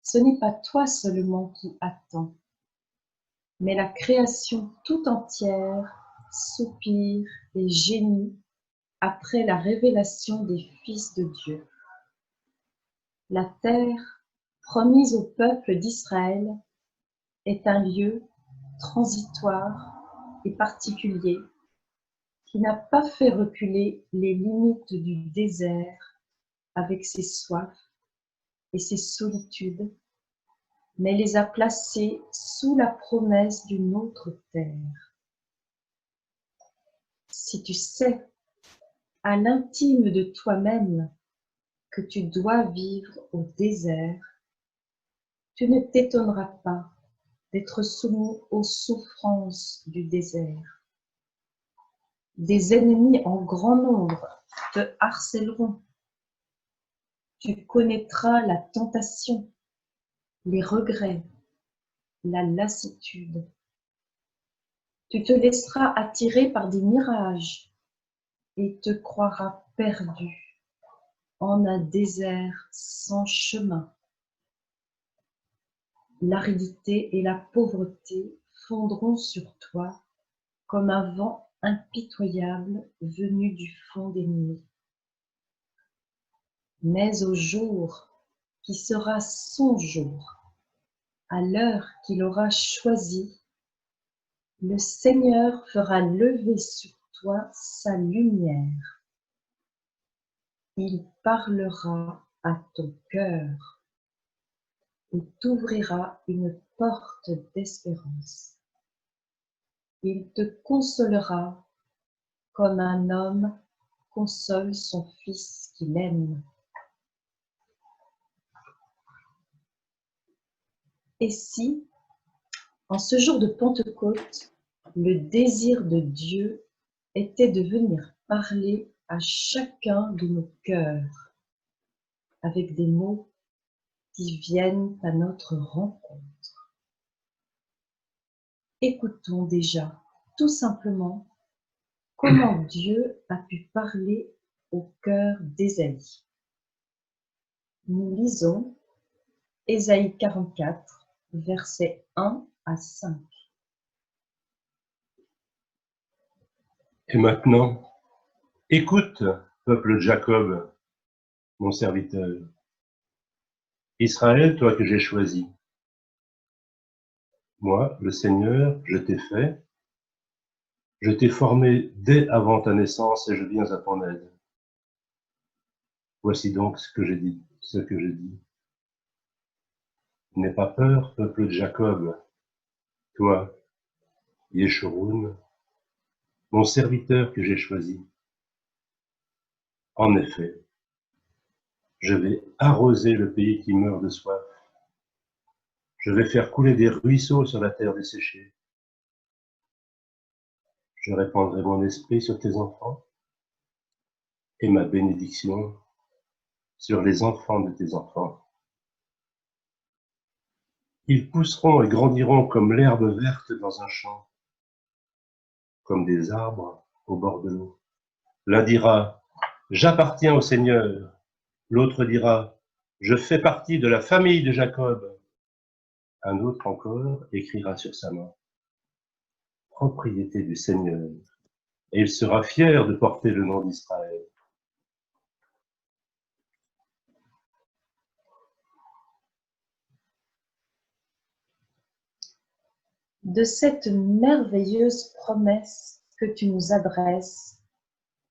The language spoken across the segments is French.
Ce n'est pas toi seulement qui attends, mais la création tout entière soupire et gémit après la révélation des fils de Dieu. La terre, promise au peuple d'Israël, est un lieu transitoire et particulier qui n'a pas fait reculer les limites du désert avec ses soifs et ses solitudes, mais les a placés sous la promesse d'une autre terre. Si tu sais, à l'intime de toi-même, que tu dois vivre au désert, tu ne t'étonneras pas d'être soumis aux souffrances du désert. Des ennemis en grand nombre te harcèleront. Tu connaîtras la tentation, les regrets, la lassitude. Tu te laisseras attirer par des mirages et te croiras perdu en un désert sans chemin. L'aridité et la pauvreté fondront sur toi comme un vent impitoyable venu du fond des nuits. Mais au jour qui sera son jour, à l'heure qu'il aura choisie, le Seigneur fera lever sur toi sa lumière. Il parlera à ton cœur et t'ouvrira une porte d'espérance. Il te consolera comme un homme console son fils qu'il aime. Et si, en ce jour de Pentecôte, le désir de Dieu était de venir parler à chacun de nos cœurs avec des mots qui viennent à notre rencontre. Écoutons déjà tout simplement comment Dieu a pu parler au cœur d'Ésaïe. Nous lisons Ésaïe 44, versets 1 à 5. Et maintenant, écoute, peuple de Jacob, mon serviteur. Israël, toi que j'ai choisi. Moi, le Seigneur, je t'ai fait. Je t'ai formé dès avant ta naissance et je viens à ton aide. Voici donc ce que j'ai dit. N'aie pas peur, peuple de Jacob. Toi, Yeshurun, mon serviteur que j'ai choisi. En effet, je vais arroser le pays qui meurt de soif. Je vais faire couler des ruisseaux sur la terre desséchée. Je répandrai mon esprit sur tes enfants et ma bénédiction sur les enfants de tes enfants. Ils pousseront et grandiront comme l'herbe verte dans un champ, comme des arbres au bord de l'eau. L'un dira, j'appartiens au Seigneur. L'autre dira, je fais partie de la famille de Jacob. Un autre encore écrira sur sa main, propriété du Seigneur. Et il sera fier de porter le nom d'Israël. De cette merveilleuse promesse que tu nous adresses,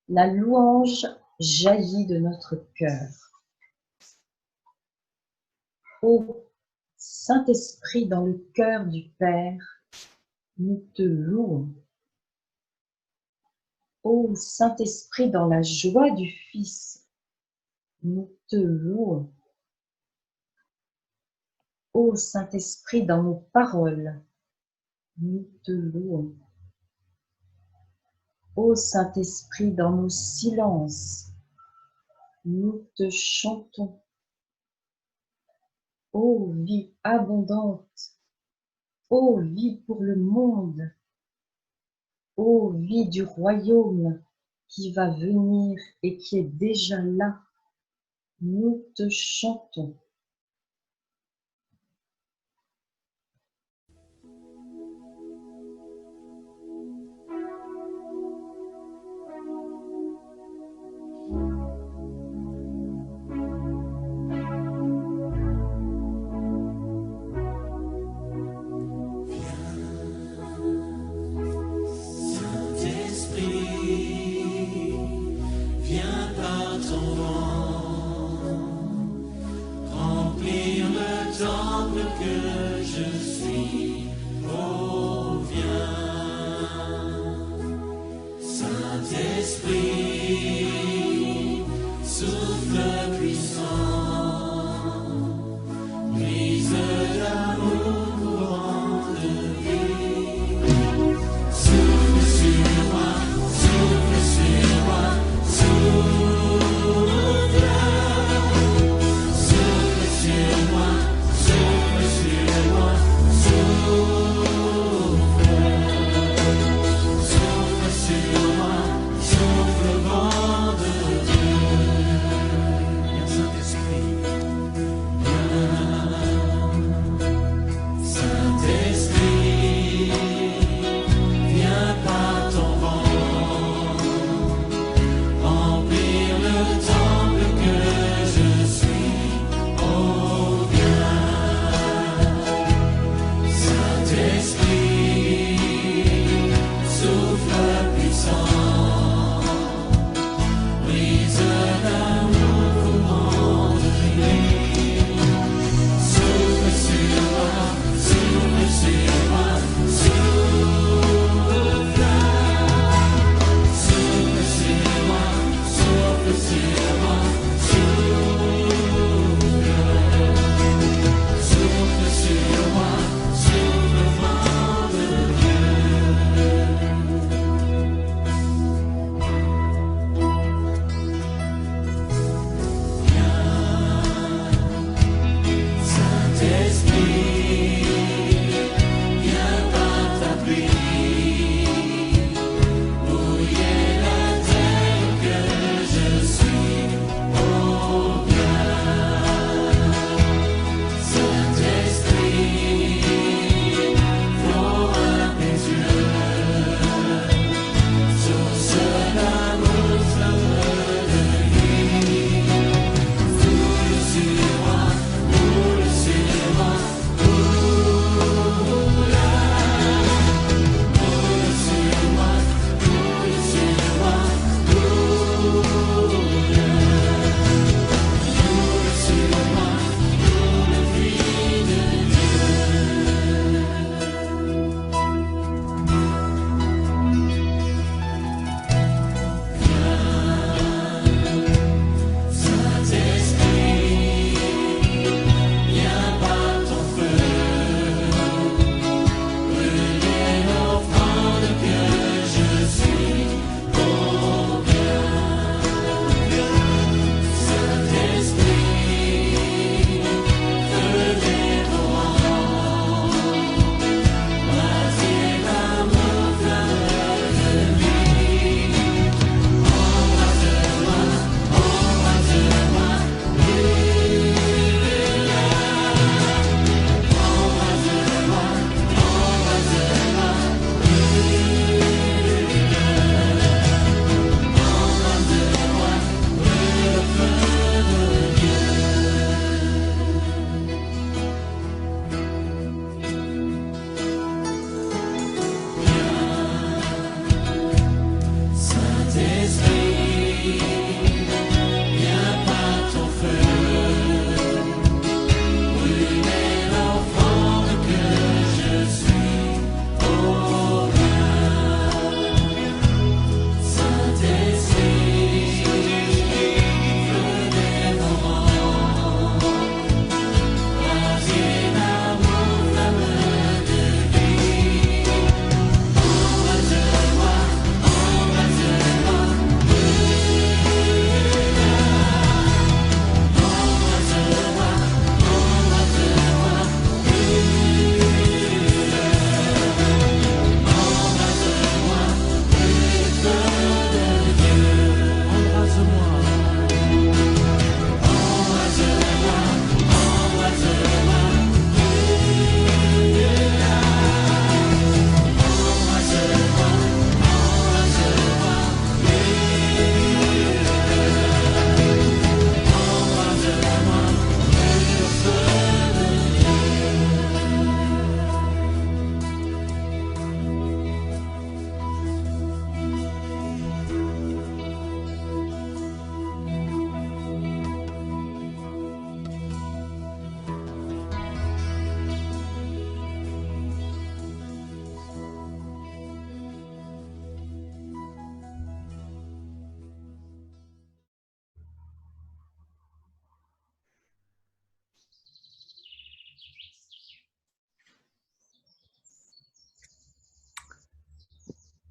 la louange jaillit de notre cœur. Ô Saint-Esprit dans le cœur du Père, nous te louons. Ô Saint-Esprit dans la joie du Fils, nous te louons. Ô Saint-Esprit dans nos paroles, nous te louons. Ô Saint-Esprit dans nos silences, nous te chantons. Ô vie abondante, ô vie pour le monde, ô vie du royaume qui va venir et qui est déjà là, nous te chantons. Saint-Esprit, souffle puissant, brise d'amour, courant de vie. Souffle sur moi, souffle sur moi, souffle. Souffle sur moi, souffle sur moi, souffle. Souffle sur moi, souffle.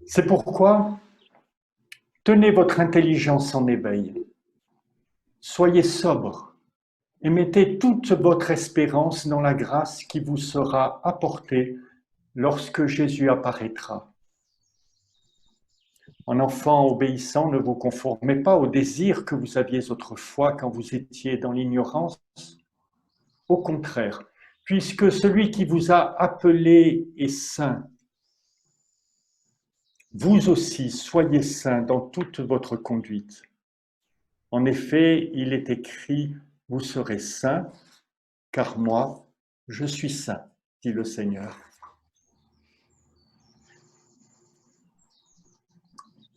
C'est pourquoi tenez votre intelligence en éveil. Soyez sobre et mettez toute votre espérance dans la grâce qui vous sera apportée lorsque Jésus apparaîtra. En enfant obéissant, ne vous conformez pas aux désirs que vous aviez autrefois quand vous étiez dans l'ignorance. Au contraire, puisque celui qui vous a appelé est saint, vous aussi soyez saints dans toute votre conduite. En effet, il est écrit, vous serez saints, car moi, je suis saint, dit le Seigneur.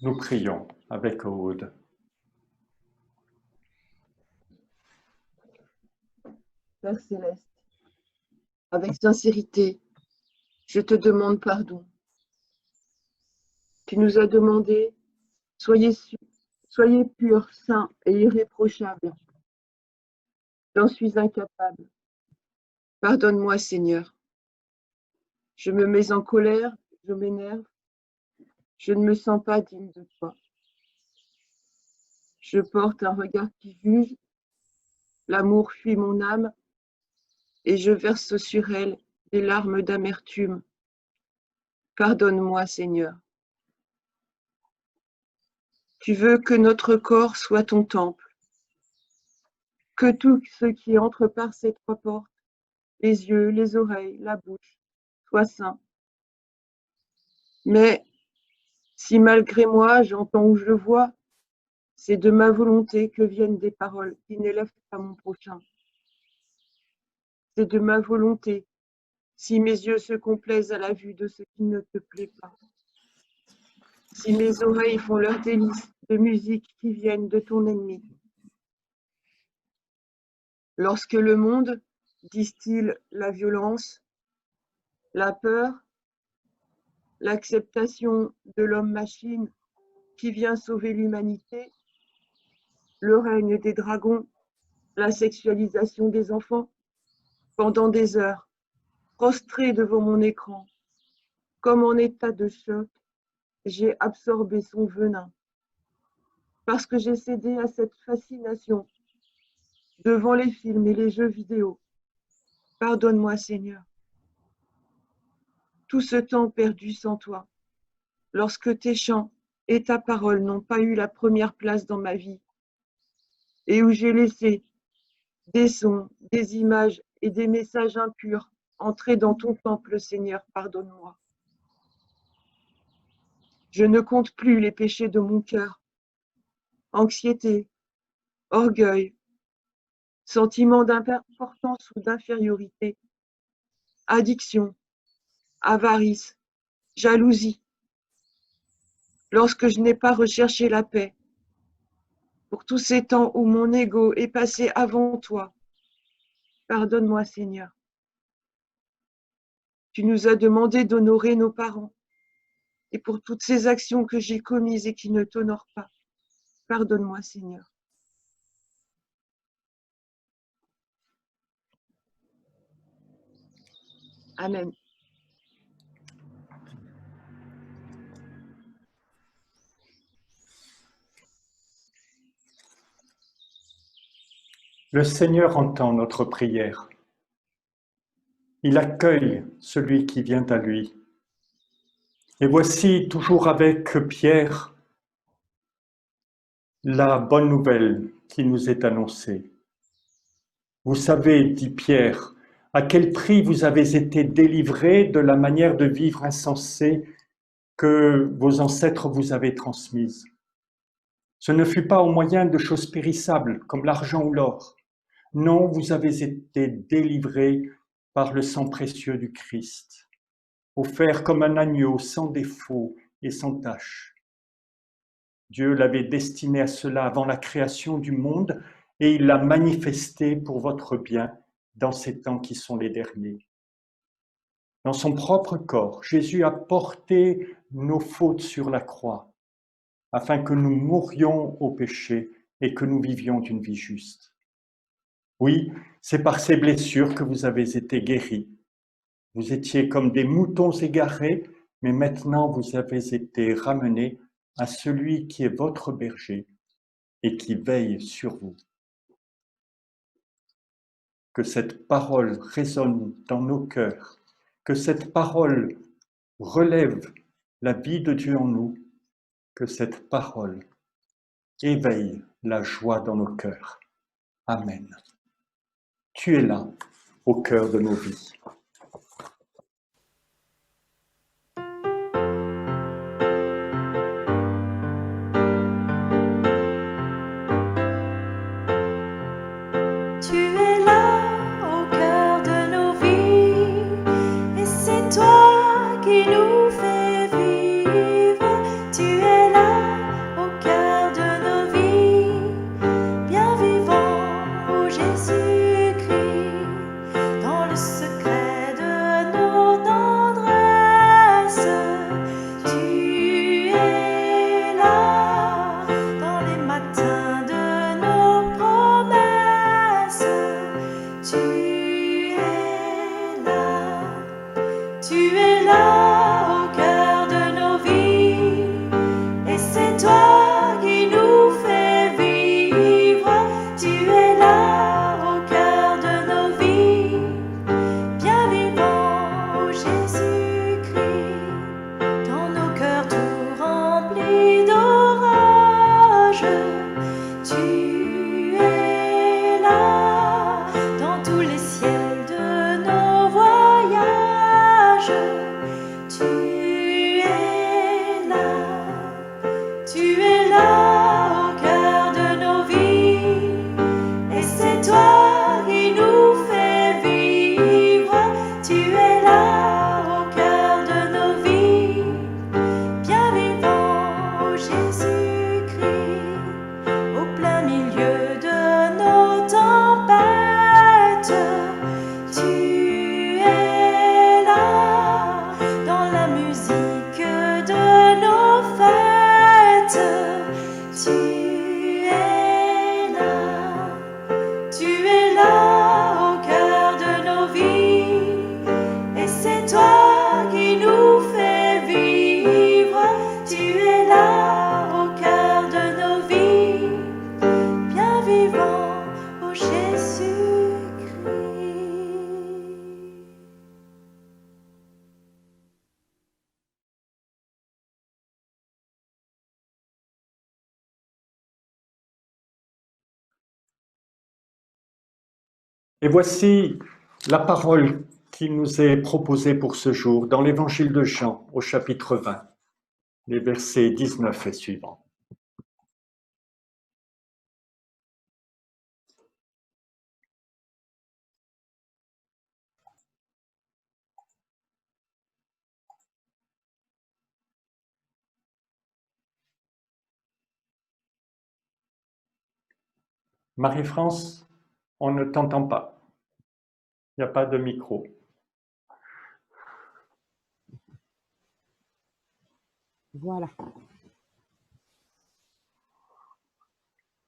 Nous prions avec Aude. Père céleste, avec sincérité, je te demande pardon. Tu nous as demandé, soyez purs, saints et irréprochables. J'en suis incapable. Pardonne-moi, Seigneur. Je me mets en colère, je m'énerve. Je ne me sens pas digne de toi. Je porte un regard qui juge. L'amour fuit mon âme et je verse sur elle des larmes d'amertume. Pardonne-moi, Seigneur. Tu veux que notre corps soit ton temple, que tout ce qui entre par ces trois portes, les yeux, les oreilles, la bouche, soit saint. Mais si malgré moi j'entends ou je vois, c'est de ma volonté que viennent des paroles qui n'élèvent pas mon prochain. C'est de ma volonté, si mes yeux se complaisent à la vue de ce qui ne te plaît pas. Si mes oreilles font leur délice de musique qui viennent de ton ennemi. Lorsque le monde distille la violence, la peur, l'acceptation de l'homme-machine qui vient sauver l'humanité, le règne des dragons, la sexualisation des enfants, pendant des heures, prostré devant mon écran, comme en état de choc, j'ai absorbé son venin, parce que j'ai cédé à cette fascination devant les films et les jeux vidéo. Pardonne-moi, Seigneur. Tout ce temps perdu sans toi, lorsque tes chants et ta parole n'ont pas eu la première place dans ma vie, et où j'ai laissé des sons, des images et des messages impurs entrer dans ton temple, Seigneur, pardonne-moi. Je ne compte plus les péchés de mon cœur. Anxiété, orgueil, sentiment d'importance ou d'infériorité, addiction, avarice, jalousie. Lorsque je n'ai pas recherché la paix, pour tous ces temps où mon ego est passé avant toi, pardonne-moi, Seigneur. Tu nous as demandé d'honorer nos parents, et pour toutes ces actions que j'ai commises et qui ne t'honorent pas, pardonne-moi, Seigneur. Amen. Le Seigneur entend notre prière. Il accueille celui qui vient à lui. Et voici, toujours avec Pierre, la bonne nouvelle qui nous est annoncée. Vous savez, dit Pierre, à quel prix vous avez été délivrés de la manière de vivre insensée que vos ancêtres vous avaient transmise. Ce ne fut pas au moyen de choses périssables comme l'argent ou l'or. Non, vous avez été délivrés par le sang précieux du Christ, offert comme un agneau sans défaut et sans tache. Dieu l'avait destiné à cela avant la création du monde et il l'a manifesté pour votre bien dans ces temps qui sont les derniers. Dans son propre corps, Jésus a porté nos fautes sur la croix afin que nous mourions au péché et que nous vivions d'une vie juste. Oui, c'est par ces blessures que vous avez été guéris. Vous étiez comme des moutons égarés, mais maintenant vous avez été ramenés à celui qui est votre berger et qui veille sur vous. Que cette parole résonne dans nos cœurs, que cette parole relève la vie de Dieu en nous, que cette parole éveille la joie dans nos cœurs. Amen. Tu es là, au cœur de nos vies. Tu es là au cœur de nos vies, et c'est toi qui nous fais vivre. Tu es là au cœur de nos vies, bien vivant, ô Jésus-Christ, dans le secret de nos tendresses. Tu es là dans les matins de nos promesses. Tu es là au cœur de nos vies, et c'est toi qui nous fais vivre. Tu es là au cœur de nos vies, bien vivant, ô Jésus-Christ, dans nos cœurs tout remplis d'orage. Tu es là dans tous les ciels de nos voyages. Tu es là au cœur de nos vies, et c'est toi qui nous fais vivre. Tu es là au cœur de nos vies, bien vivant, ô Jésus-Christ, au plein milieu de nos tempêtes. Tu es là dans la musique de nos fêtes. Tu es là au cœur de nos vies, et c'est toi qui nous fais vivre. Tu es là au cœur de nos vies, bien vivant, ô Jésus-Christ. Et voici la parole qui nous est proposée pour ce jour dans l'évangile de Jean au chapitre 20, les versets 19 et suivants. Marie-France, on ne t'entend pas. Il n'y a pas de micro. Voilà.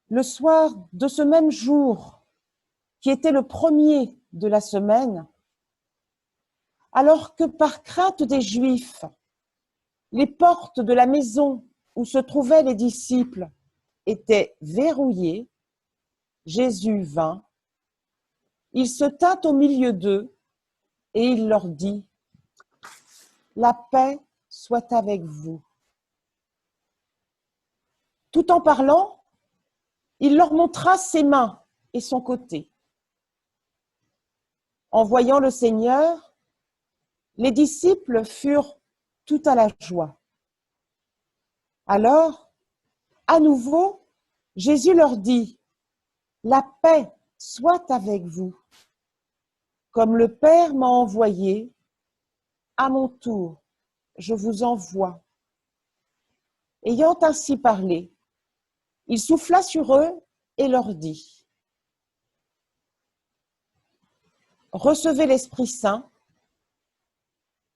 Le soir de ce même jour, qui était le premier de la semaine, alors que par crainte des Juifs, les portes de la maison où se trouvaient les disciples étaient verrouillées, Jésus vint, il se tint au milieu d'eux et il leur dit : « La paix soit avec vous. » Tout en parlant, il leur montra ses mains et son côté. En voyant le Seigneur, les disciples furent tout à la joie. Alors, à nouveau, Jésus leur dit : « La paix soit avec vous. Comme le Père m'a envoyé, à mon tour, je vous envoie. » Ayant ainsi parlé, il souffla sur eux et leur dit : « Recevez l'Esprit Saint.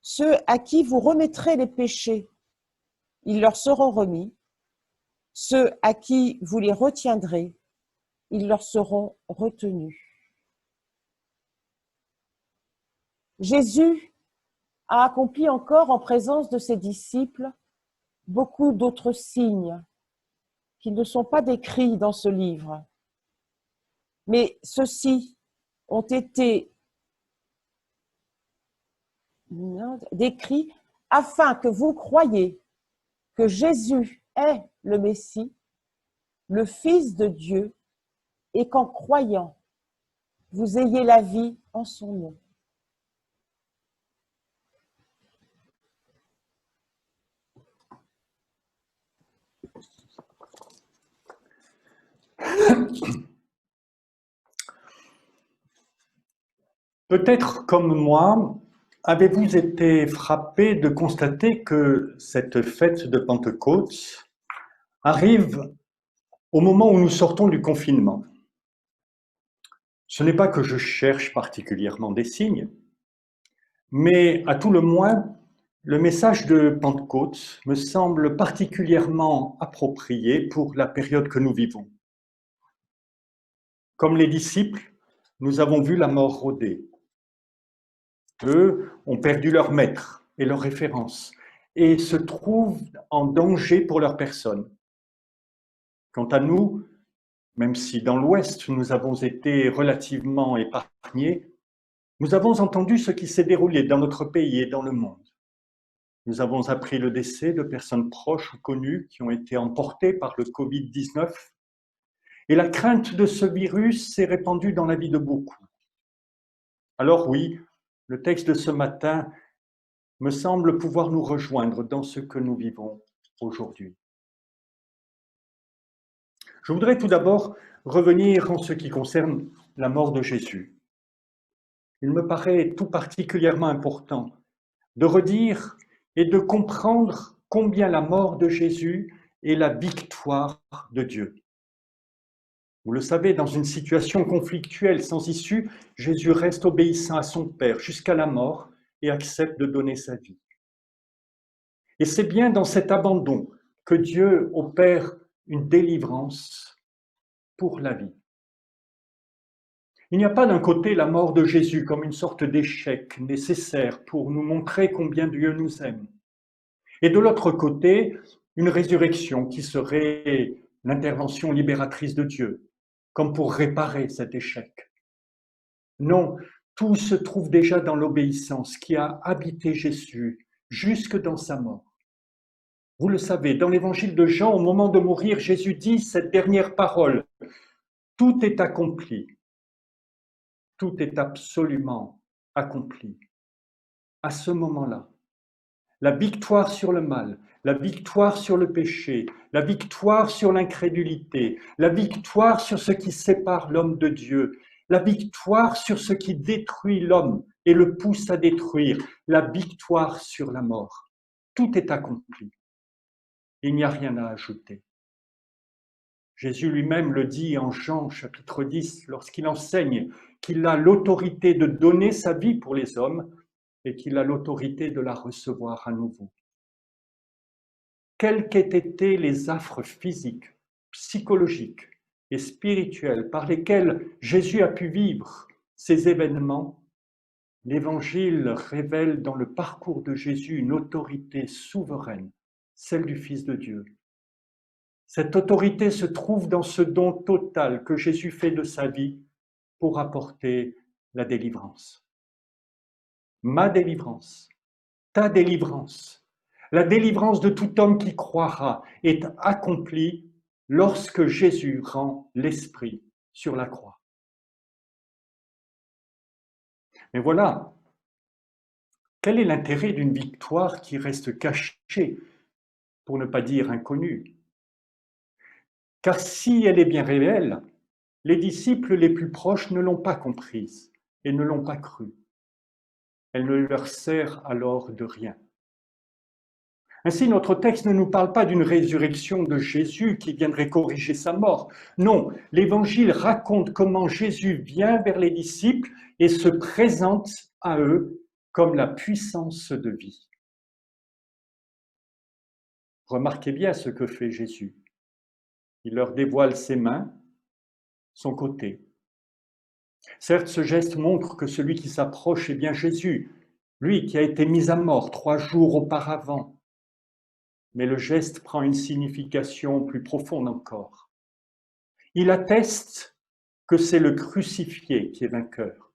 Ceux à qui vous remettrez les péchés, ils leur seront remis. Ceux à qui vous les retiendrez, ils leur seront retenus. » Jésus a accompli encore en présence de ses disciples beaucoup d'autres signes qui ne sont pas décrits dans ce livre. Mais ceux-ci ont été décrits afin que vous croyiez que Jésus est le Messie, le Fils de Dieu, et qu'en croyant, vous ayez la vie en son nom. Peut-être comme moi, avez-vous été frappé de constater que cette fête de Pentecôte arrive au moment où nous sortons du confinement. Ce n'est pas que je cherche particulièrement des signes, mais à tout le moins, le message de Pentecôte me semble particulièrement approprié pour la période que nous vivons. Comme les disciples, nous avons vu la mort rôder. Eux ont perdu leur maître et leur référence et se trouvent en danger pour leur personne. Quant à nous, même si dans l'Ouest nous avons été relativement épargnés, nous avons entendu ce qui s'est déroulé dans notre pays et dans le monde. Nous avons appris le décès de personnes proches ou connues qui ont été emportées par le Covid-19 et la crainte de ce virus s'est répandue dans la vie de beaucoup. Alors oui, le texte de ce matin me semble pouvoir nous rejoindre dans ce que nous vivons aujourd'hui. Je voudrais tout d'abord revenir en ce qui concerne la mort de Jésus. Il me paraît tout particulièrement important de redire et de comprendre combien la mort de Jésus est la victoire de Dieu. Vous le savez, dans une situation conflictuelle sans issue, Jésus reste obéissant à son Père jusqu'à la mort et accepte de donner sa vie. Et c'est bien dans cet abandon que Dieu opère une délivrance pour la vie. Il n'y a pas d'un côté la mort de Jésus comme une sorte d'échec nécessaire pour nous montrer combien Dieu nous aime. Et de l'autre côté, une résurrection qui serait l'intervention libératrice de Dieu, comme pour réparer cet échec. Non, tout se trouve déjà dans l'obéissance qui a habité Jésus jusque dans sa mort. Vous le savez, dans l'évangile de Jean, au moment de mourir, Jésus dit cette dernière parole, « Tout est accompli. » Tout est absolument accompli. À ce moment-là, la victoire sur le mal, la victoire sur le péché, la victoire sur l'incrédulité, la victoire sur ce qui sépare l'homme de Dieu, la victoire sur ce qui détruit l'homme et le pousse à détruire, la victoire sur la mort. Tout est accompli. Il n'y a rien à ajouter. Jésus lui-même le dit en Jean chapitre 10 lorsqu'il enseigne qu'il a l'autorité de donner sa vie pour les hommes et qu'il a l'autorité de la recevoir à nouveau. Quels qu'aient été les affres physiques, psychologiques et spirituelles par lesquels Jésus a pu vivre ces événements, l'Évangile révèle dans le parcours de Jésus une autorité souveraine, celle du Fils de Dieu. Cette autorité se trouve dans ce don total que Jésus fait de sa vie pour apporter la délivrance. Ma délivrance, ta délivrance, la délivrance de tout homme qui croira est accomplie lorsque Jésus rend l'Esprit sur la croix. Mais voilà, quel est l'intérêt d'une victoire qui reste cachée, pour ne pas dire inconnue? Car si elle est bien réelle, les disciples les plus proches ne l'ont pas comprise et ne l'ont pas crue. Elle ne leur sert alors de rien. Ainsi, notre texte ne nous parle pas d'une résurrection de Jésus qui viendrait corriger sa mort. Non, l'Évangile raconte comment Jésus vient vers les disciples et se présente à eux comme la puissance de vie. Remarquez bien ce que fait Jésus. Il leur dévoile ses mains, son côté. Certes, ce geste montre que celui qui s'approche est bien Jésus, lui qui a été mis à mort 3 jours auparavant. Mais le geste prend une signification plus profonde encore. Il atteste que c'est le crucifié qui est vainqueur.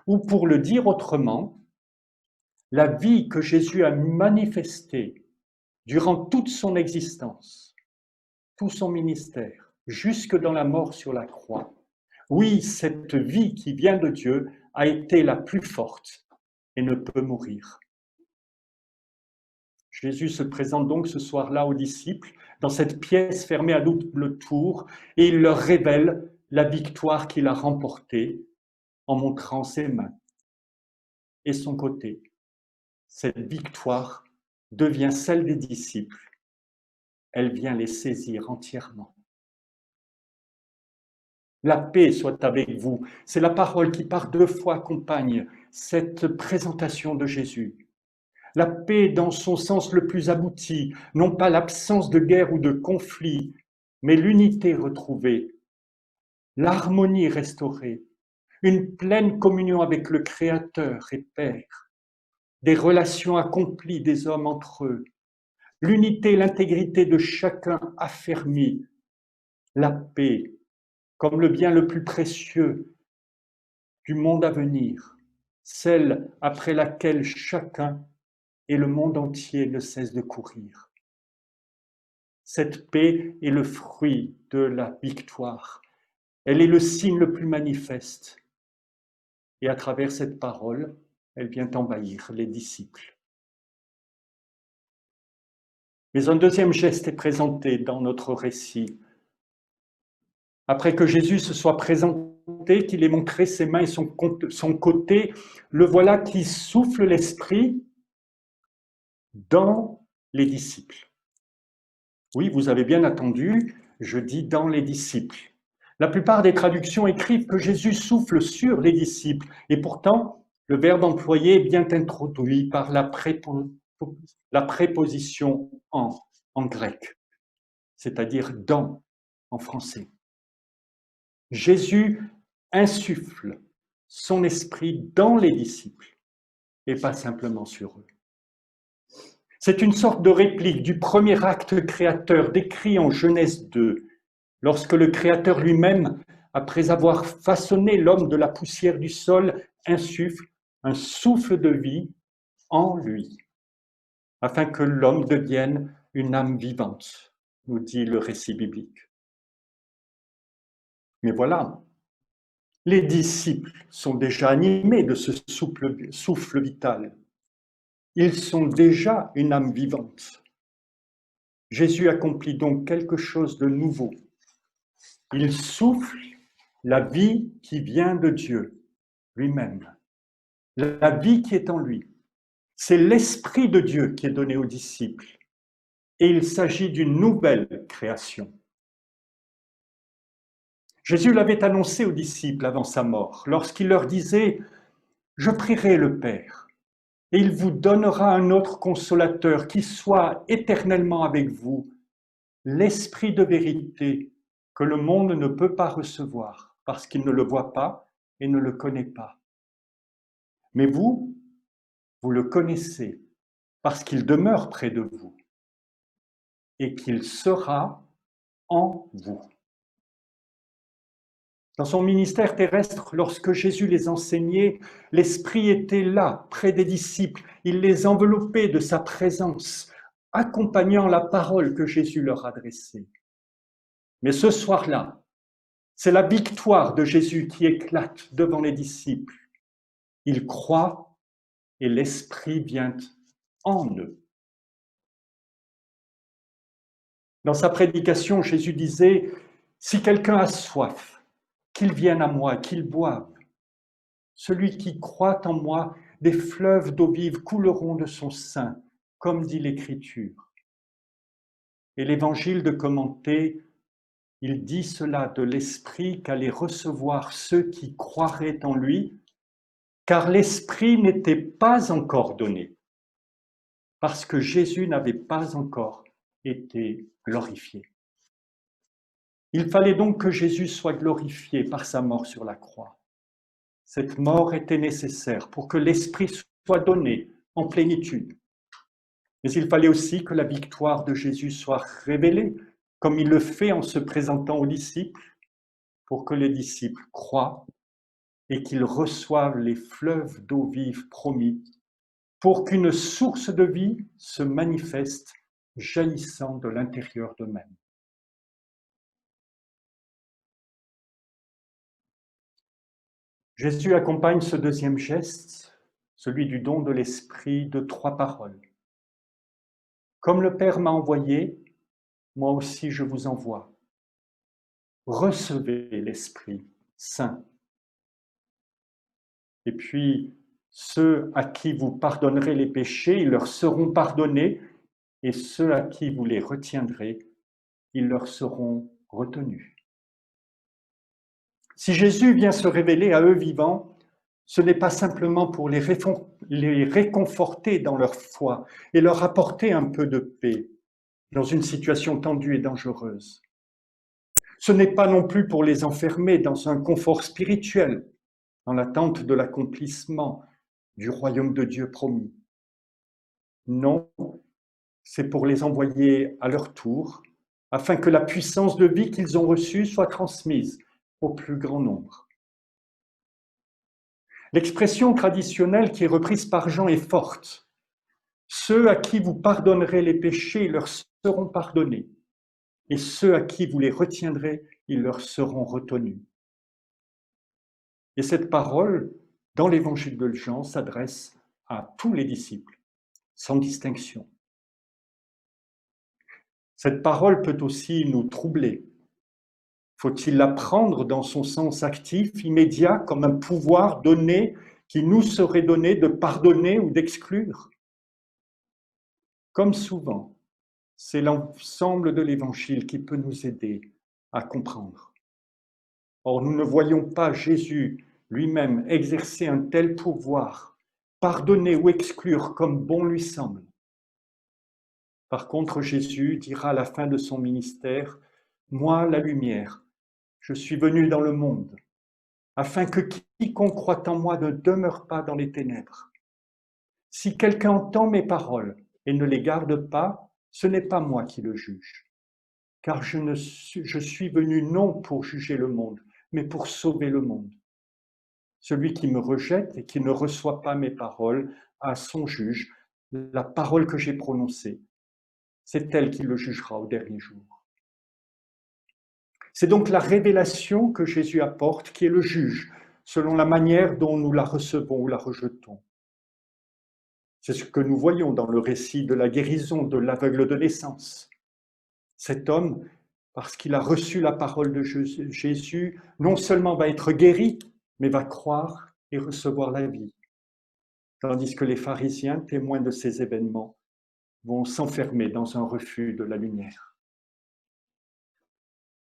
Ou pour le dire autrement, la vie que Jésus a manifestée durant toute son existence, tout son ministère, jusque dans la mort sur la croix. Oui, cette vie qui vient de Dieu a été la plus forte et ne peut mourir. Jésus se présente donc ce soir-là aux disciples dans cette pièce fermée à double tour et il leur révèle la victoire qu'il a remportée en montrant ses mains et son côté. Cette victoire devient celle des disciples. Elle vient les saisir entièrement. La paix soit avec vous. C'est la parole qui par 2 fois accompagne cette présentation de Jésus. La paix dans son sens le plus abouti, non pas l'absence de guerre ou de conflit, mais l'unité retrouvée, l'harmonie restaurée, une pleine communion avec le Créateur et Père, des relations accomplies des hommes entre eux, l'unité et l'intégrité de chacun affermies, la paix comme le bien le plus précieux du monde à venir, celle après laquelle chacun et le monde entier ne cesse de courir. Cette paix est le fruit de la victoire. Elle est le signe le plus manifeste. Et à travers cette parole, elle vient envahir les disciples. Mais un deuxième geste est présenté dans notre récit. Après que Jésus se soit présenté, qu'il ait montré ses mains et son côté, le voilà qui souffle l'esprit dans les disciples. Oui, vous avez bien entendu, je dis dans les disciples. La plupart des traductions écrivent que Jésus souffle sur les disciples, et pourtant, le verbe employé est bien introduit par la préposition en grec, c'est-à-dire dans en français. Jésus insuffle son esprit dans les disciples et pas simplement sur eux. C'est une sorte de réplique du premier acte créateur décrit en Genèse 2, lorsque le Créateur lui-même, après avoir façonné l'homme de la poussière du sol, insuffle un souffle de vie en lui, afin que l'homme devienne une âme vivante, nous dit le récit biblique. Mais voilà, les disciples sont déjà animés de ce souffle vital. Ils sont déjà une âme vivante. Jésus accomplit donc quelque chose de nouveau. Il souffle la vie qui vient de Dieu lui-même, la vie qui est en lui. C'est l'Esprit de Dieu qui est donné aux disciples et il s'agit d'une nouvelle création. Jésus l'avait annoncé aux disciples avant sa mort, lorsqu'il leur disait « Je prierai le Père, et il vous donnera un autre consolateur qui soit éternellement avec vous, l'Esprit de vérité que le monde ne peut pas recevoir, parce qu'il ne le voit pas et ne le connaît pas. Mais vous, vous le connaissez, parce qu'il demeure près de vous, et qu'il sera en vous. » Dans son ministère terrestre, lorsque Jésus les enseignait, l'Esprit était là, près des disciples. Il les enveloppait de sa présence, accompagnant la parole que Jésus leur adressait. Mais ce soir-là, c'est la victoire de Jésus qui éclate devant les disciples. Ils croient et l'Esprit vient en eux. Dans sa prédication, Jésus disait « Si quelqu'un a soif, qu'il vienne à moi, qu'il boive. Celui qui croit en moi, des fleuves d'eau vive couleront de son sein, comme dit l'Écriture. » Et l'Évangile de commenter, il dit cela de l'Esprit qu'allaient recevoir ceux qui croiraient en lui, car l'Esprit n'était pas encore donné, parce que Jésus n'avait pas encore été glorifié. Il fallait donc que Jésus soit glorifié par sa mort sur la croix. Cette mort était nécessaire pour que l'Esprit soit donné en plénitude. Mais il fallait aussi que la victoire de Jésus soit révélée, comme il le fait en se présentant aux disciples, pour que les disciples croient et qu'ils reçoivent les fleuves d'eau vive promis, pour qu'une source de vie se manifeste jaillissant de l'intérieur d'eux-mêmes. Jésus accompagne ce deuxième geste, celui du don de l'Esprit, de 3 paroles. Comme le Père m'a envoyé, moi aussi je vous envoie. Recevez l'Esprit Saint. Et puis, ceux à qui vous pardonnerez les péchés, ils leur seront pardonnés, et ceux à qui vous les retiendrez, ils leur seront retenus. Si Jésus vient se révéler à eux vivants, ce n'est pas simplement pour les réconforter dans leur foi et leur apporter un peu de paix dans une situation tendue et dangereuse. Ce n'est pas non plus pour les enfermer dans un confort spirituel, dans l'attente de l'accomplissement du royaume de Dieu promis. Non, c'est pour les envoyer à leur tour, afin que la puissance de vie qu'ils ont reçue soit transmise au plus grand nombre. L'expression traditionnelle qui est reprise par Jean est forte. Ceux à qui vous pardonnerez les péchés leur seront pardonnés, et ceux à qui vous les retiendrez, ils leur seront retenus. Et cette parole, dans l'évangile de Jean, s'adresse à tous les disciples, sans distinction. Cette parole peut aussi nous troubler. Faut-il la prendre dans son sens actif, immédiat, comme un pouvoir donné qui nous serait donné de pardonner ou d'exclure? Comme souvent, c'est l'ensemble de l'Évangile qui peut nous aider à comprendre. Or, nous ne voyons pas Jésus lui-même exercer un tel pouvoir, pardonner ou exclure comme bon lui semble. Par contre, Jésus dira à la fin de son ministère, « Moi, la lumière, je suis venu dans le monde, afin que quiconque croit en moi ne demeure pas dans les ténèbres. Si quelqu'un entend mes paroles et ne les garde pas, ce n'est pas moi qui le juge, car je suis venu non pour juger le monde, mais pour sauver le monde. Celui qui me rejette et qui ne reçoit pas mes paroles a son juge, la parole que j'ai prononcée. C'est elle qui le jugera au dernier jour. » C'est donc la révélation que Jésus apporte qui est le juge, selon la manière dont nous la recevons ou la rejetons. C'est ce que nous voyons dans le récit de la guérison de l'aveugle de naissance. Cet homme, parce qu'il a reçu la parole de Jésus, non seulement va être guéri, mais va croire et recevoir la vie. Tandis que les pharisiens, témoins de ces événements, vont s'enfermer dans un refus de la lumière.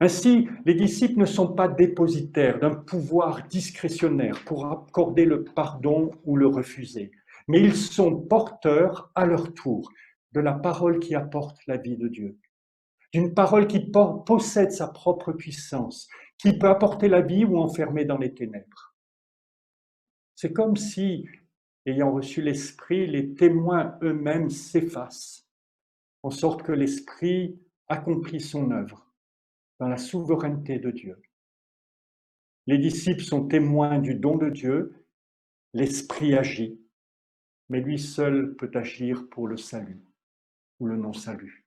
Ainsi, les disciples ne sont pas dépositaires d'un pouvoir discrétionnaire pour accorder le pardon ou le refuser, mais ils sont porteurs à leur tour de la parole qui apporte la vie de Dieu, d'une parole qui possède sa propre puissance, qui peut apporter la vie ou enfermer dans les ténèbres. C'est comme si, ayant reçu l'Esprit, les témoins eux-mêmes s'effacent, en sorte que l'Esprit accomplit son œuvre dans la souveraineté de Dieu. Les disciples sont témoins du don de Dieu, l'Esprit agit, mais lui seul peut agir pour le salut ou le non-salut.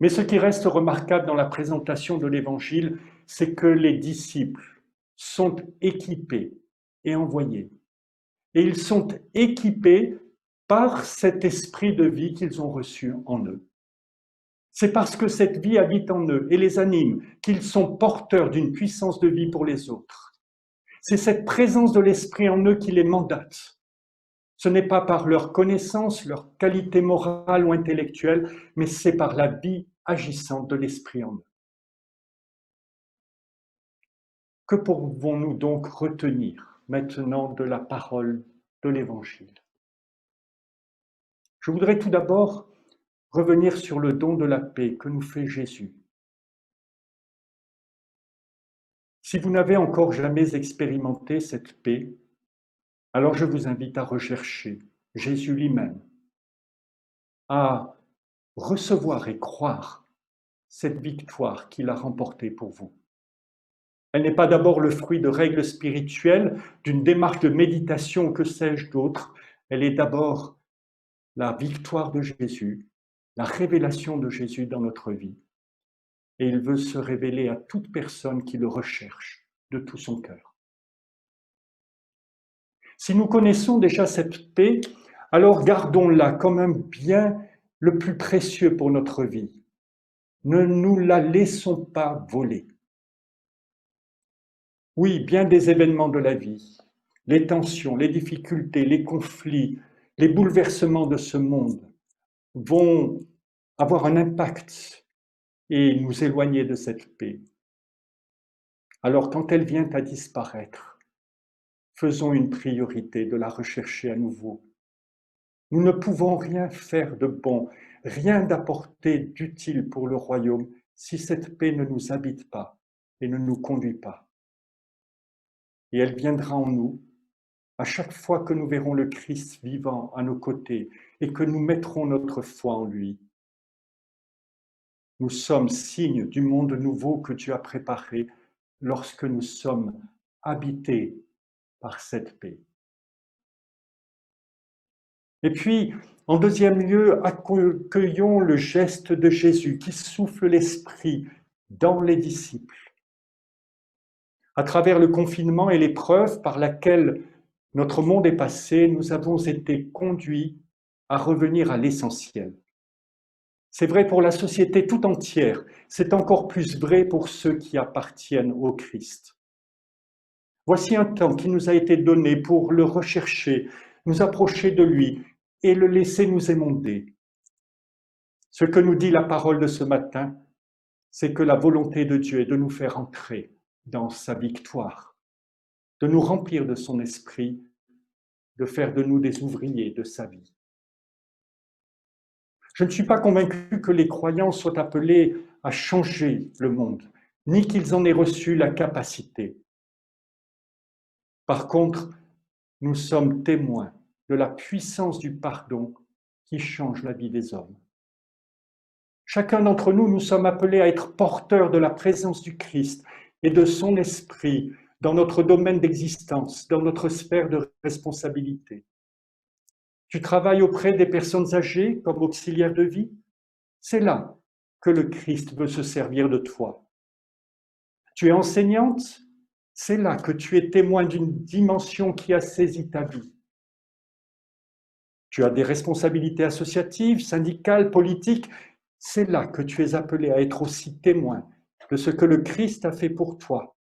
Mais ce qui reste remarquable dans la présentation de l'Évangile, c'est que les disciples sont équipés et envoyés. Et ils sont équipés par cet esprit de vie qu'ils ont reçu en eux. C'est parce que cette vie habite en eux et les anime qu'ils sont porteurs d'une puissance de vie pour les autres. C'est cette présence de l'esprit en eux qui les mandate. Ce n'est pas par leur connaissance, leur qualité morale ou intellectuelle, mais c'est par la vie agissante de l'esprit en eux. Que pouvons-nous donc retenir maintenant de la parole de l'Évangile? Je voudrais tout d'abord revenir sur le don de la paix que nous fait Jésus. Si vous n'avez encore jamais expérimenté cette paix, Alors je vous invite à rechercher Jésus lui-même, à recevoir et croire cette victoire qu'il a remportée pour vous. Elle n'est pas d'abord le fruit de règles spirituelles, d'une démarche de méditation, que sais-je d'autre. Elle est d'abord la victoire de Jésus, la révélation de Jésus dans notre vie. Et il veut se révéler à toute personne qui le recherche de tout son cœur. Si nous connaissons déjà cette paix, alors gardons-la comme un bien le plus précieux pour notre vie. Ne nous la laissons pas voler. Oui, bien des événements de la vie, les tensions, les difficultés, les conflits, les bouleversements de ce monde vont avoir un impact et nous éloigner de cette paix. Alors quand elle vient à disparaître, faisons une priorité de la rechercher à nouveau. Nous ne pouvons rien faire de bon, rien d'apporter d'utile pour le royaume si cette paix ne nous habite pas et ne nous conduit pas. Et elle viendra en nous à chaque fois que nous verrons le Christ vivant à nos côtés et que nous mettrons notre foi en lui. Nous sommes signes du monde nouveau que Dieu a préparé lorsque nous sommes habités par cette paix. Et puis, en deuxième lieu, accueillons le geste de Jésus qui souffle l'Esprit dans les disciples. À travers le confinement et l'épreuve par laquelle notre monde est passé, nous avons été conduits à revenir à l'essentiel. C'est vrai pour la société tout entière, c'est encore plus vrai pour ceux qui appartiennent au Christ. Voici un temps qui nous a été donné pour le rechercher, nous approcher de lui et le laisser nous émonder. Ce que nous dit la parole de ce matin, c'est que la volonté de Dieu est de nous faire entrer dans sa victoire, de nous remplir de son esprit, de faire de nous des ouvriers de sa vie. Je ne suis pas convaincu que les croyants soient appelés à changer le monde, ni qu'ils en aient reçu la capacité. Par contre, nous sommes témoins de la puissance du pardon qui change la vie des hommes. Chacun d'entre nous, nous sommes appelés à être porteurs de la présence du Christ et de son esprit dans notre domaine d'existence, dans notre sphère de responsabilité. Tu travailles auprès des personnes âgées comme auxiliaire de vie? C'est là que le Christ veut se servir de toi. Tu es enseignante? C'est là que tu es témoin d'une dimension qui a saisi ta vie. Tu as des responsabilités associatives, syndicales, politiques. C'est là que tu es appelé à être aussi témoin de ce que le Christ a fait pour toi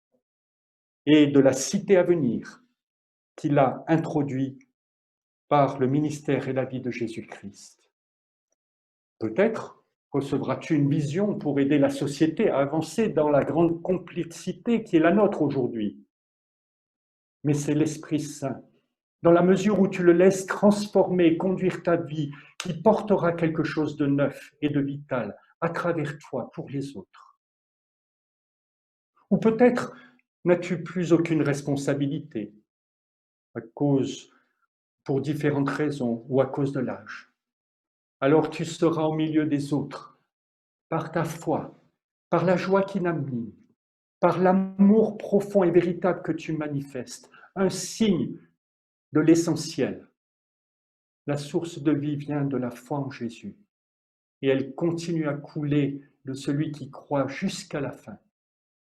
et de la cité à venir qu'il a introduit par le ministère et la vie de Jésus-Christ. Peut-être recevras-tu une vision pour aider la société à avancer dans la grande complexité qui est la nôtre aujourd'hui. Mais c'est l'Esprit Saint, dans la mesure où tu le laisses transformer et conduire ta vie, qui portera quelque chose de neuf et de vital à travers toi pour les autres. Ou peut-être n'as-tu plus aucune responsabilité pour différentes raisons ou à cause de l'âge. Alors tu seras au milieu des autres, par ta foi, par la joie qui n'anime, par l'amour profond et véritable que tu manifestes, un signe de l'essentiel. La source de vie vient de la foi en Jésus et elle continue à couler de celui qui croit jusqu'à la fin,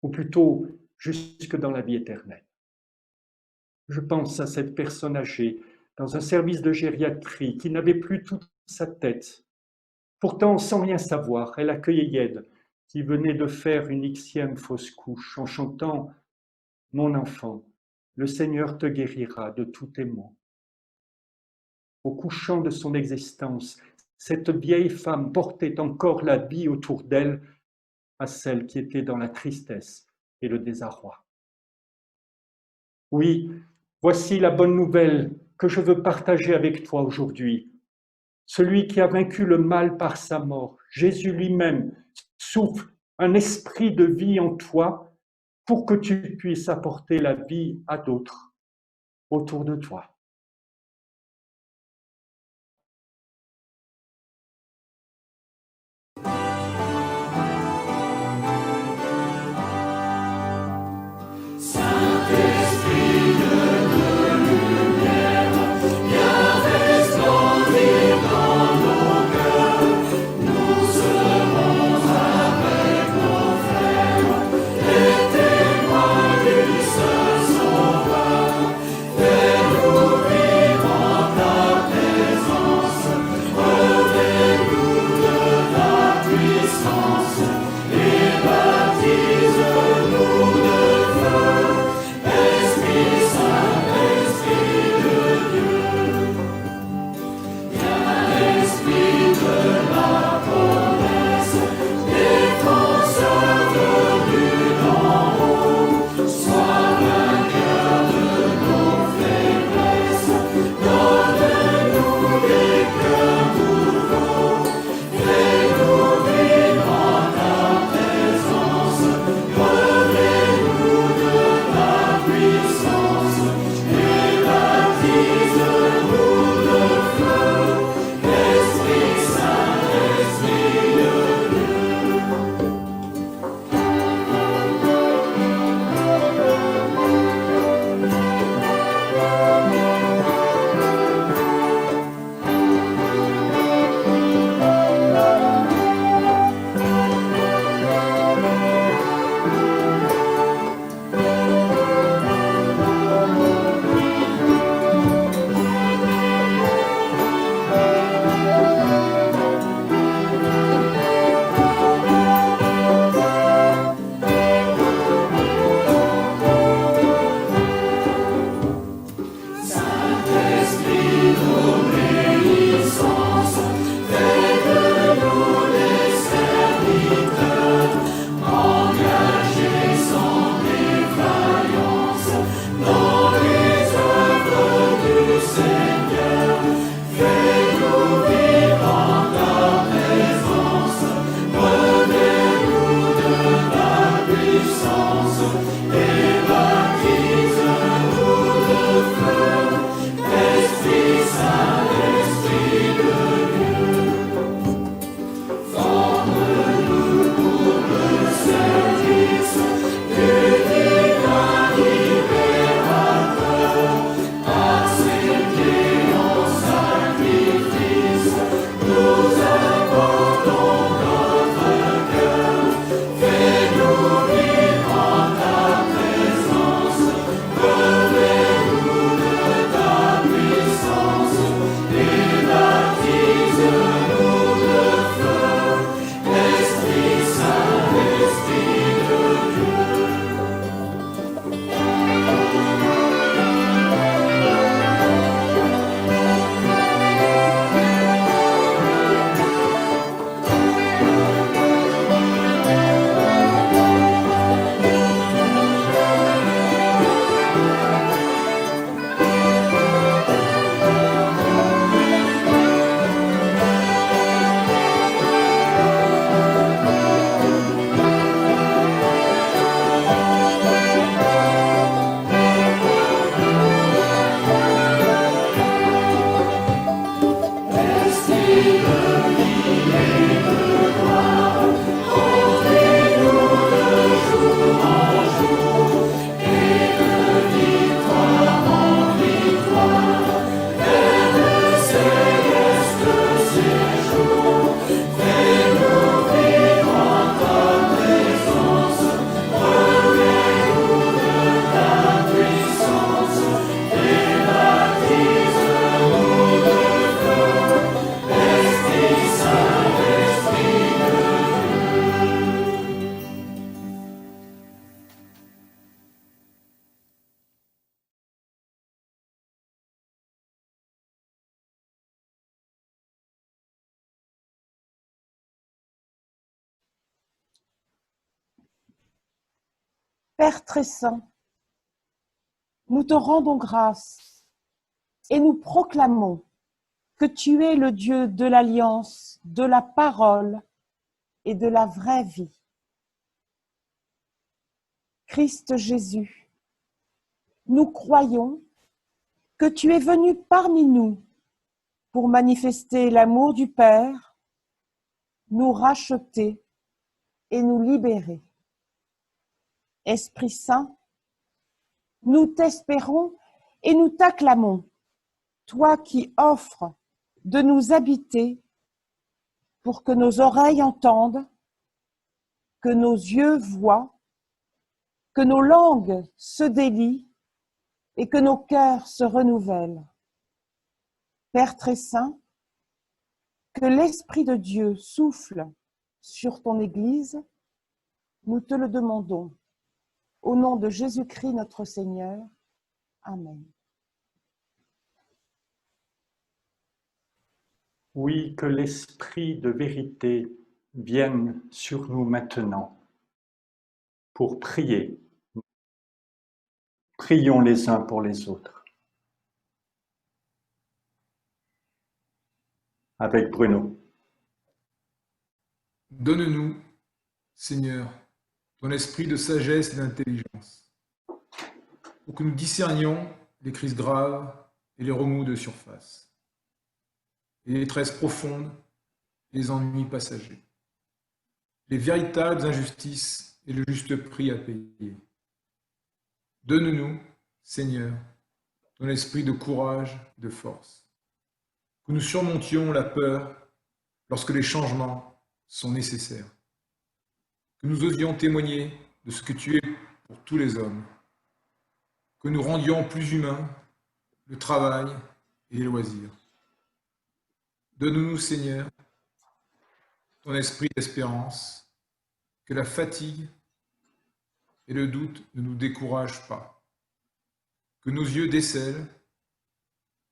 ou plutôt jusque dans la vie éternelle. Je pense à cette personne âgée dans un service de gériatrie qui n'avait plus toute sa tête. Pourtant, sans rien savoir, elle accueillait Yed, qui venait de faire une Xème fausse couche, en chantant « Mon enfant, le Seigneur te guérira de tous tes maux ». Au couchant de son existence, cette vieille femme portait encore la vie autour d'elle à celle qui était dans la tristesse et le désarroi. Oui, voici la bonne nouvelle que je veux partager avec toi aujourd'hui. Celui qui a vaincu le mal par sa mort, Jésus lui-même, souffle un esprit de vie en toi pour que tu puisses apporter la vie à d'autres autour de toi. Père très saint, nous te rendons grâce et nous proclamons que tu es le Dieu de l'alliance, de la parole et de la vraie vie. Christ Jésus, nous croyons que tu es venu parmi nous pour manifester l'amour du Père, nous racheter et nous libérer. Esprit Saint, nous t'espérons et nous t'acclamons, toi qui offres de nous habiter pour que nos oreilles entendent, que nos yeux voient, que nos langues se délient et que nos cœurs se renouvellent. Père très saint, que l'Esprit de Dieu souffle sur ton Église, nous te le demandons. Au nom de Jésus-Christ notre Seigneur. Amen. Oui, que l'Esprit de vérité vienne sur nous maintenant pour prier. Prions les uns pour les autres. Avec Bruno. Donne-nous, Seigneur, ton esprit de sagesse et d'intelligence, pour que nous discernions les crises graves et les remous de surface, les détresses profondes et les ennuis passagers, les véritables injustices et le juste prix à payer. Donne-nous, Seigneur, ton esprit de courage et de force, que nous surmontions la peur lorsque les changements sont nécessaires, que nous osions témoigner de ce que tu es pour tous les hommes, que nous rendions plus humains le travail et les loisirs. Donne-nous, Seigneur, ton esprit d'espérance, que la fatigue et le doute ne nous découragent pas, que nos yeux décèlent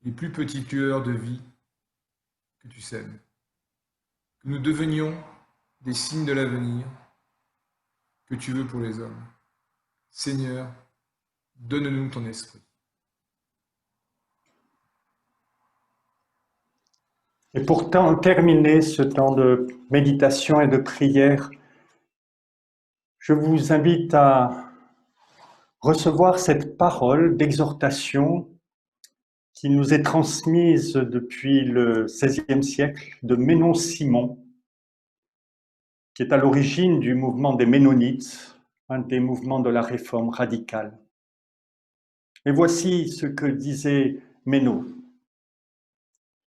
les plus petites lueurs de vie que tu sèmes, que nous devenions des signes de l'avenir que tu veux pour les hommes. Seigneur, donne-nous ton esprit. Et pour terminer ce temps de méditation et de prière, je vous invite à recevoir cette parole d'exhortation qui nous est transmise depuis le XVIe siècle de Ménon Simon, qui est à l'origine du mouvement des Ménonites, un des mouvements de la réforme radicale. Et voici ce que disait Ménon.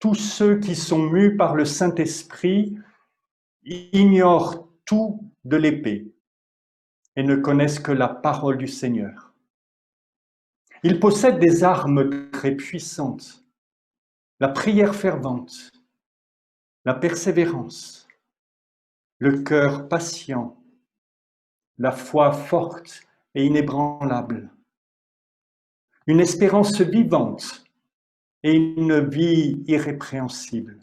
Tous ceux qui sont mus par le Saint-Esprit ignorent tout de l'épée et ne connaissent que la parole du Seigneur. Ils possèdent des armes très puissantes, la prière fervente, la persévérance, le cœur patient, la foi forte et inébranlable, une espérance vivante et une vie irrépréhensible.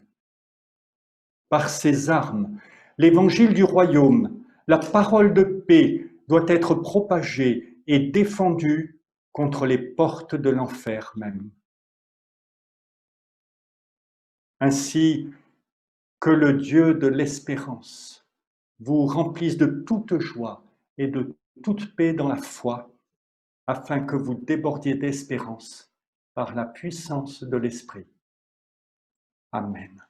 Par ces armes, l'évangile du royaume, la parole de paix doit être propagée et défendue contre les portes de l'enfer même. Ainsi, que le Dieu de l'espérance vous remplisse de toute joie et de toute paix dans la foi, afin que vous débordiez d'espérance par la puissance de l'Esprit. Amen.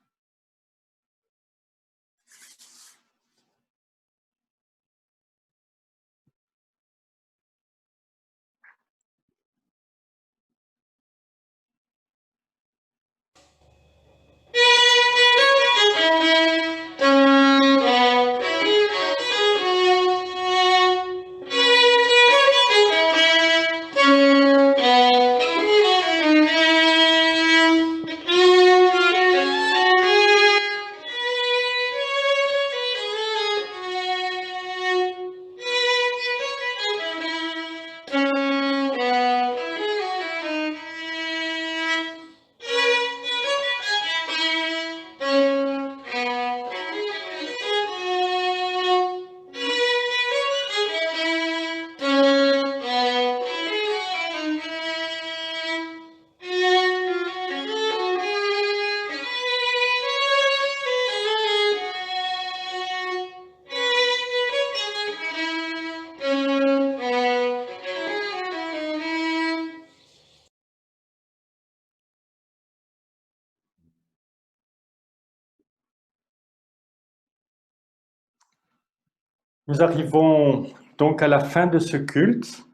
Nous arrivons donc à la fin de ce culte.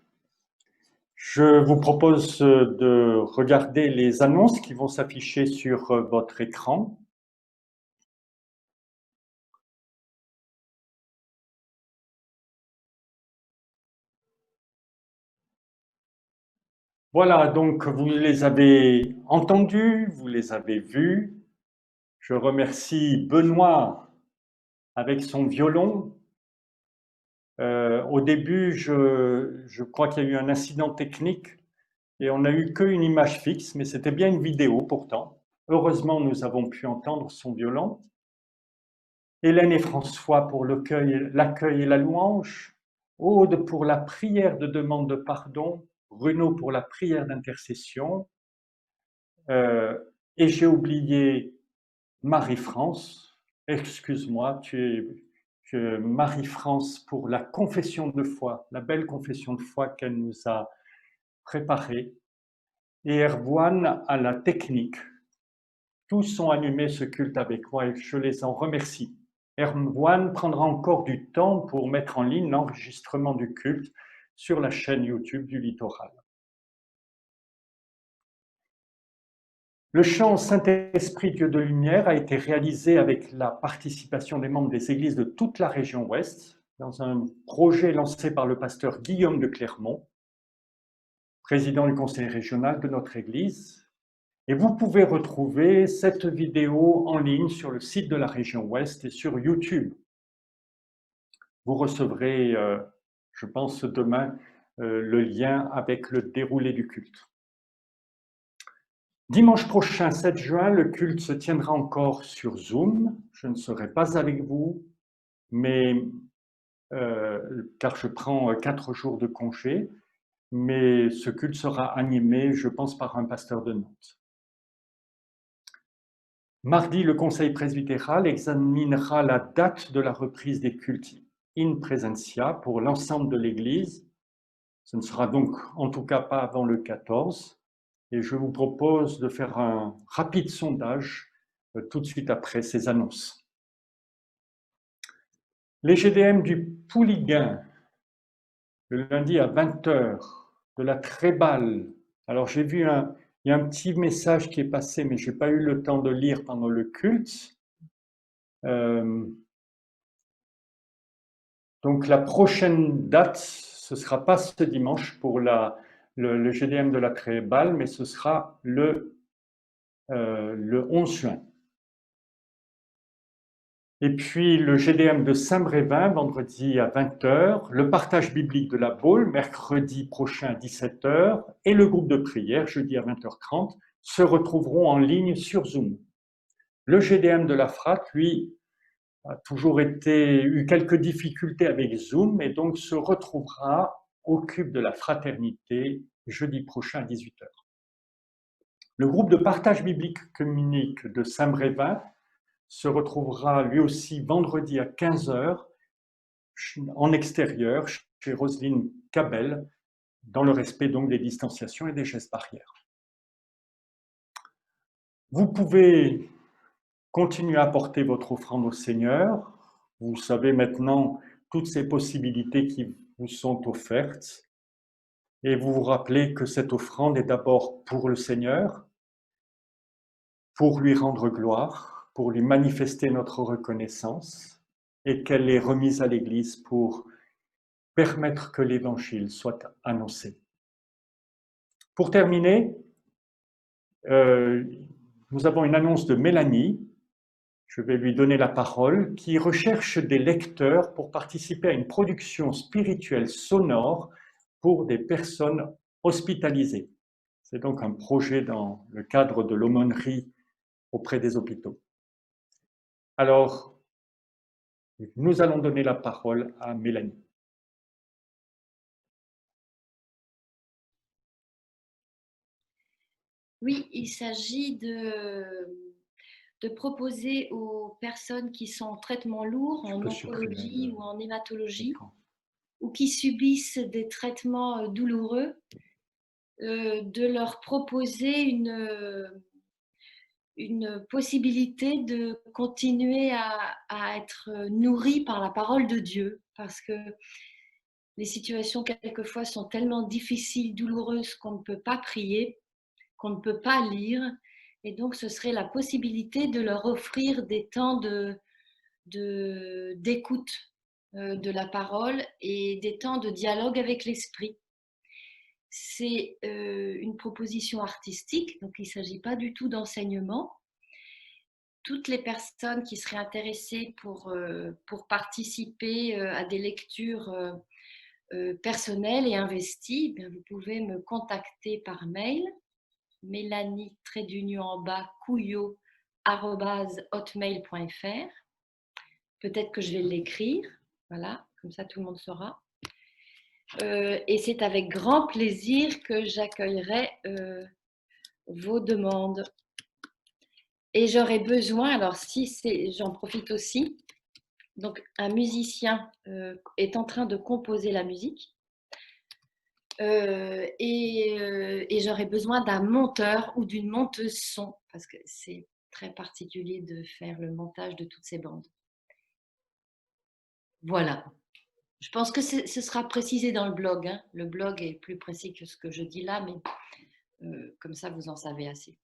Je vous propose de regarder les annonces qui vont s'afficher sur votre écran. Voilà, donc vous les avez entendus, vous les avez vus. Je remercie Benoît avec son violon. Au début, je crois qu'il y a eu un incident technique et on n'a eu qu'une image fixe, mais c'était bien une vidéo pourtant. Heureusement, nous avons pu entendre son violon. Hélène et François pour l'accueil et la louange. Aude pour la prière de demande de pardon. Bruno pour la prière d'intercession. Et j'ai oublié Marie-France. Excuse-moi, Marie-France pour la confession de foi, la belle confession de foi qu'elle nous a préparée. Et Erwan à la technique. Tous ont animé ce culte avec moi et je les en remercie. Erwan prendra encore du temps pour mettre en ligne l'enregistrement du culte sur la chaîne YouTube du Littoral. Le chant Saint-Esprit, Dieu de lumière a été réalisé avec la participation des membres des églises de toute la région Ouest dans un projet lancé par le pasteur Guillaume de Clermont, président du conseil régional de notre église. Et vous pouvez retrouver cette vidéo en ligne sur le site de la région Ouest et sur YouTube. Vous recevrez, je pense, demain, le lien avec le déroulé du culte. Dimanche prochain, 7 juin, le culte se tiendra encore sur Zoom. Je ne serai pas avec vous, mais, car je prends 4 jours de congé, mais ce culte sera animé, je pense, par un pasteur de Nantes. Mardi, le conseil presbytéral examinera la date de la reprise des cultes in presentia pour l'ensemble de l'Église. Ce ne sera donc en tout cas pas avant le 14. Et je vous propose de faire un rapide sondage tout de suite après ces annonces. Les GDM du Pouliguen, le lundi à 20h, de la Tréballe. Alors j'ai vu il y a un petit message qui est passé, mais je n'ai pas eu le temps de lire pendant le culte. Donc la prochaine date, ce ne sera pas ce dimanche pour le GDM de la Tréballe, mais ce sera le 11 juin. Et puis le GDM de Saint-Brévin, vendredi à 20h, le partage biblique de la Baule, mercredi prochain à 17h, et le groupe de prière, jeudi à 20h30, se retrouveront en ligne sur Zoom. Le GDM de la Frate, lui, a toujours eu quelques difficultés avec Zoom et donc se retrouvera au cube de la fraternité jeudi prochain à 18h. Le groupe de partage biblique communique de Saint-Brévin se retrouvera lui aussi vendredi à 15h en extérieur chez Roselyne Cabel, dans le respect donc des distanciations et des gestes barrières. Vous pouvez continuez à apporter votre offrande au Seigneur. Vous savez maintenant toutes ces possibilités qui vous sont offertes. Et vous vous rappelez que cette offrande est d'abord pour le Seigneur, pour lui rendre gloire, pour lui manifester notre reconnaissance, et qu'elle est remise à l'Église pour permettre que l'Évangile soit annoncé. Pour terminer, nous avons une annonce de Mélanie. Je vais lui donner la parole, qui recherche des lecteurs pour participer à une production spirituelle sonore pour des personnes hospitalisées. C'est donc un projet dans le cadre de l'aumônerie auprès des hôpitaux. Alors, nous allons donner la parole à Mélanie. Oui, il s'agit de proposer aux personnes qui sont en traitement lourd, en oncologie ou en hématologie, ou qui subissent des traitements douloureux, de leur proposer une possibilité de continuer à être nourri par la parole de Dieu, parce que les situations quelquefois sont tellement difficiles, douloureuses, qu'on ne peut pas prier, qu'on ne peut pas lire. Et donc, ce serait la possibilité de leur offrir des temps d'écoute de la parole et des temps de dialogue avec l'esprit. C'est une proposition artistique, donc il ne s'agit pas du tout d'enseignement. Toutes les personnes qui seraient intéressées pour participer à des lectures personnelles et investies, bien, vous pouvez me contacter par mail, Mélanie-Couillot@hotmail.fr. Peut-être que je vais l'écrire, voilà, comme ça tout le monde saura. Et c'est avec grand plaisir que j'accueillerai vos demandes. Et j'aurais besoin, alors si j'en profite aussi, donc un musicien est en train de composer la musique et j'aurais besoin d'un monteur ou d'une monteuse son, parce que c'est très particulier de faire le montage de toutes ces bandes. Voilà. Je pense que ce sera précisé dans le blog, hein. Le blog est plus précis que ce que je dis là, mais comme ça, vous en savez assez.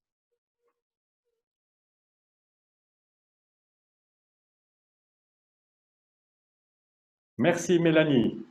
Merci Mélanie.